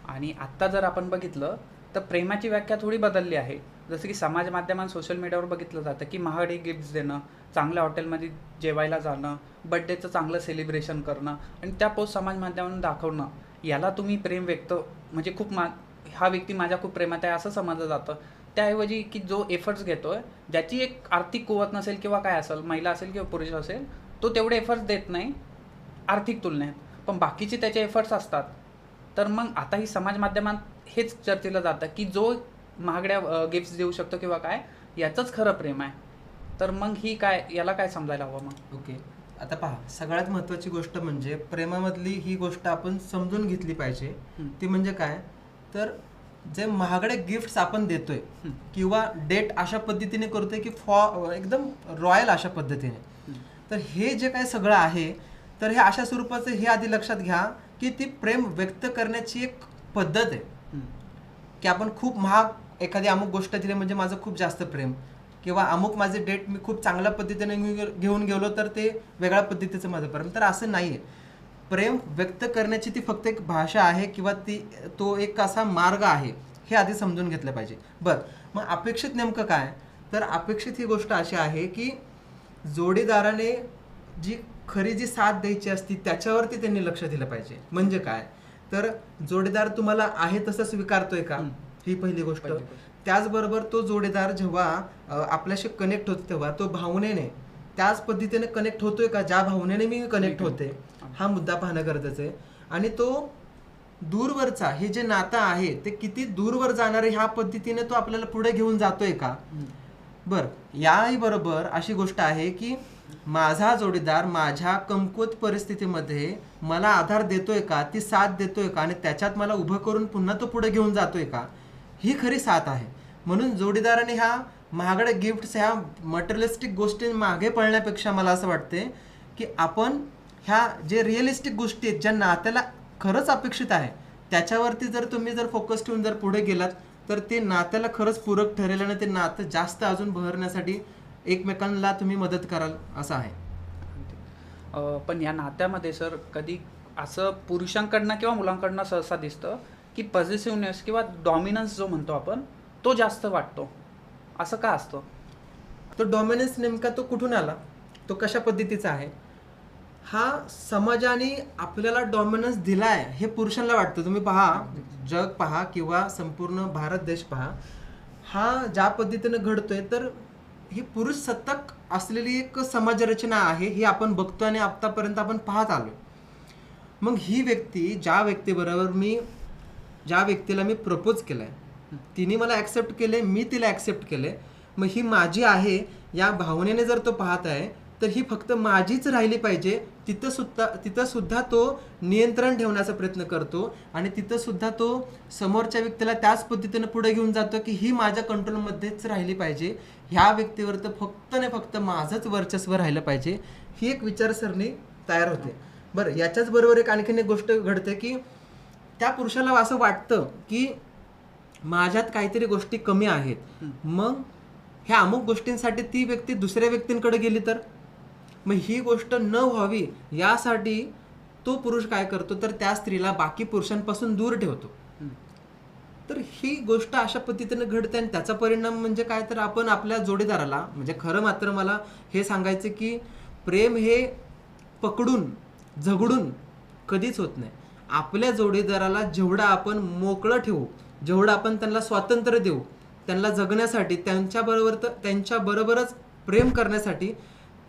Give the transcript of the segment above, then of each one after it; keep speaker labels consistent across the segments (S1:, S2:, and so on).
S1: आणि आत्ता जर आपण बघितलं तर प्रेमाची व्याख्या थोडी बदलली आहे. जसं की समाज माध्यमात, सोशल मीडियावर बघितलं जातं की महागडे गिफ्ट्स देणं, चांगल्या हॉटेलमध्ये जेवायला जाणं, बड्डेचं चांगलं सेलिब्रेशन करणं आणि त्या पोस्ट समाज माध्यमातून दाखवणं, याला तुम्ही प्रेम व्यक्त म्हणजे हा व्यक्ती माझ्या खूप प्रेमात आहे असं समजलं जातं. त्याऐवजी की जो एफर्ट्स घेतोय, ज्याची एक आर्थिक कुवत नसेल किंवा काय असेल, महिला असेल किंवा पुरुष असेल, तो तेवढे एफर्ट्स देत नाही आर्थिक तुलनेत, पण बाकीचे त्याचे एफर्ट्स असतात. तर मग आता ही समाज माध्यमात हेच चर्चेलं जातं की जो महागड्या गिफ्ट्स देऊ शकतो किंवा काय, याचंच खरं प्रेम आहे. तर मग ही काय, याला काय समजायला हवं मग?
S2: ओके, आता पहा, सगळ्यात महत्त्वाची गोष्ट म्हणजे प्रेमामधली ही गोष्ट आपण समजून घेतली पाहिजे. ती म्हणजे काय, तर जे महागडे गिफ्ट्स आपण देतोय किंवा डेट अशा पद्धतीने करतोय की एकदम रॉयल अशा पद्धतीने, तर हे जे काय सगळं आहे, तर हे अशा स्वरूपाचं हे आधी लक्षात घ्या की ती प्रेम व्यक्त करण्याची एक पद्धत आहे. की आपण खूप महाग एखादी अमुक गोष्ट दिली म्हणजे माझं खूप जास्त प्रेम, किंवा अमुक माझे डेट मी खूप चांगल्या पद्धतीने घेऊन गेलो तर ते वेगळ्या पद्धतीचं माझं प्रेम. तर असं नाही आहे. प्रेम व्यक्त करण्याची ती फक्त एक भाषा आहे किंवा तो एक असा मार्ग आहे, हे आधी समजून घेतलं पाहिजे. बरं, मग अपेक्षित नेमकं काय, तर अपेक्षित ही गोष्ट अशी आहे की जोडीदाराने खरी जी साथ द्यायची असती त्याच्यावरती त्यांनी लक्ष दिलं पाहिजे. म्हणजे काय, तर जोडीदार तुम्हाला आहे तसं स्वीकारतोय का, ही पहिली गोष्ट. त्याचबरोबर तो जोडीदार जेव्हा आपल्याशी कनेक्ट होतो तेव्हा तो भावनेने त्याच पद्धतीने कनेक्ट होतोय का, ज्या भावनेने मी कनेक्ट होते, हा मुद्दा पाहणं गरजेचं आहे. आणि तो दूरवरचा हे जे नातं आहे ते किती दूरवर जाणार आहे ह्या पद्धतीने तो आपल्याला पुढे घेऊन जातोय का. बरं, याही बरोबर अशी गोष्ट आहे की माझा जोडीदार माझ्या कमकुवत परिस्थितीमध्ये मला आधार देतोय का, ती साथ देतोय का, आणि त्याच्यात मला उभं करून पुन्हा तो पुढे घेऊन जातोय का, ही खरी साथ आहे. म्हणून जोडीदाराने ह्या महागड्या गिफ्ट्स, ह्या मटेरियलिस्टिक गोष्टी मागे पळण्यापेक्षा मला असं वाटते की आपण ह्या जे रिअलिस्टिक गोष्टी आहेत, ज्या नात्याला खरंच अपेक्षित आहे, त्याच्यावरती जर तुम्ही फोकस ठेवून जर पुढे गेलात तर ते नात्याला खरंच पूरक ठरेल आणि ते नातं जास्त अजून बहरण्यासाठी एकमेकांना तुम्ही मदत कराल, असं आहे.
S1: पण या नात्यामध्ये सर कधी असं पुरुषांकडनं किंवा मुलांकडनं सहसा दिसतं की पॉझिटिव्हनेस किंवा डॉमिनन्स जो म्हणतो आपण, तो जास्त वाटतो. असं का असतं?
S2: तो डॉमिनन्स नेमका तो कुठून आला, तो कशा पद्धतीचा आहे, हा समाजाने आपल्याला डॉमिनन्स दिलाय हे पुरुषांना वाटतं. तुम्ही पहा, जग पहा किंवा संपूर्ण भारत देश पहा, हा ज्या पद्धतीने घडतोय तर ही पुरुष सत्ताक असलेली एक समाजरचना आहे, ही आपण बघतो आणि आतापर्यंत आपण पाहत आलो. मग ही व्यक्ती, ज्या व्यक्तीला मी प्रपोज केलंय, तिने मला ॲक्सेप्ट केले, मी तिला ॲक्सेप्ट केले, मग ही माझी आहे या भावनेने जर तो पाहत आहे तर ही फक्त माझीच राहिली पाहिजे. तिथं सुद्धा तो नियंत्रण ठेवण्याचा प्रयत्न करतो आणि तिथं सुद्धा तो समोरच्या व्यक्तीला त्याच पद्धतीने पुढे घेऊन जातो की ही माझ्या कंट्रोलमध्येच राहिली पाहिजे, ह्या व्यक्तीवर तर फक्त नाही फक्त माझंच वर्चस्व राहिलं पाहिजे, ही एक विचारसरणी तयार होते. बरं, याच्याच बरोबर आणखीन एक गोष्ट घडते की त्या पुरुषाला असं वाटतं की माझ्यात काहीतरी गोष्टी कमी आहेत, मग ह्या अमुक गोष्टींसाठी ती व्यक्ती दुसऱ्या व्यक्तींकडे गेली तर, मग ही गोष्ट न व्हावी यासाठी तो पुरुष काय करतो, तर त्या स्त्रीला बाकी पुरुषांपासून दूर ठेवतो. तर ही गोष्ट अशा पद्धतीने घडते आणि त्याचा परिणाम म्हणजे काय, तर आपण आपल्या जोडीदाराला, म्हणजे खरं मात्र मला हे सांगायचं की प्रेम हे पकडून झगडून कधीच होत नाही. आपल्या जोडीदाराला जेवढं आपण मोकळं ठेवू, जेवढं आपण त्यांना स्वातंत्र्य देऊ, त्यांना जगण्यासाठी, त्यांच्याबरोबरच प्रेम करण्यासाठी,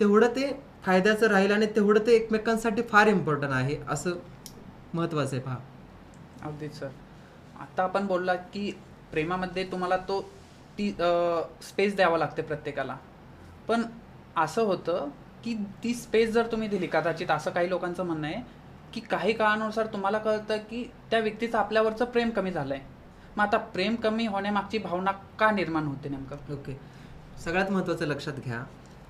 S2: तेवढं ते फायद्याचं राहील आणि तेवढं ते एकमेकांसाठी फार इम्पॉर्टंट आहे, असं महत्त्वाचं आहे. पहा,
S1: अगदीच सर. आता आपण बोलला की प्रेमामध्ये तुम्हाला ती स्पेस द्यावं लागते प्रत्येकाला, पण असं होतं की ती स्पेस जर तुम्ही दिली, कदाचित असं काही लोकांचं म्हणणं आहे की काही काळानुसार तुम्हाला कळतं की त्या व्यक्तीचं आपल्यावरचं प्रेम कमी झालं आहे. मग आता प्रेम कमी होण्यामागची भावना का निर्माण होते नेमकं?
S2: ओके, सगळ्यात महत्त्वाचं लक्षात घ्या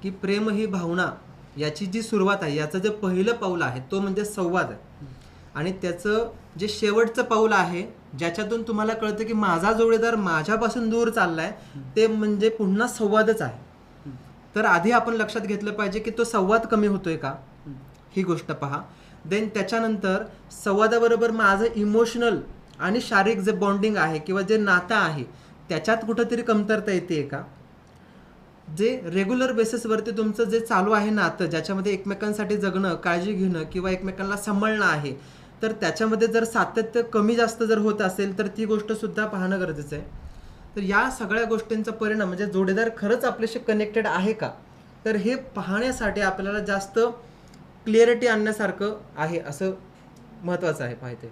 S2: की प्रेम ही भावना, याची जी सुरुवात आहे, याचं जे पहिलं पाऊल आहे तो म्हणजे संवाद आहे. आणि त्याचं जे शेवटचं पाऊल आहे, ज्याच्यातून तुम्हाला कळतं की माझा जोडीदार माझ्यापासून दूर चाललाय, ते म्हणजे पुन्हा संवादच आहे. तर आधी आपण लक्षात घेतलं पाहिजे की तो संवाद कमी होतोय का, ही गोष्ट पहा. देन त्याच्यानंतर संवादाबरोबर माझं इमोशनल आणि शारीरिक जे बॉन्डिंग आहे किंवा जे नातं आहे त्याच्यात कुठंतरी कमतरता येते का? जे रेग्युलर बेसिसवरती तुमचं जे चालू आहे नातं, ज्याच्यामध्ये एकमेकांसाठी जगणं, काळजी घेणं किंवा एकमेकांना सांभाळणं आहे, तर त्याच्यामध्ये जर सातत्य कमी जास्त जर होत असेल तर ती गोष्ट सुद्धा पाहणं गरजेचं आहे. तर या सगळ्या गोष्टींचा परिणाम म्हणजे जोडीदार खरंच आपल्याशी कनेक्टेड आहे का, तर हे पाहण्यासाठी आपल्याला जास्त क्लिअरिटी आणण्यासारखं आहे, असं महत्त्वाचं आहे पाहते.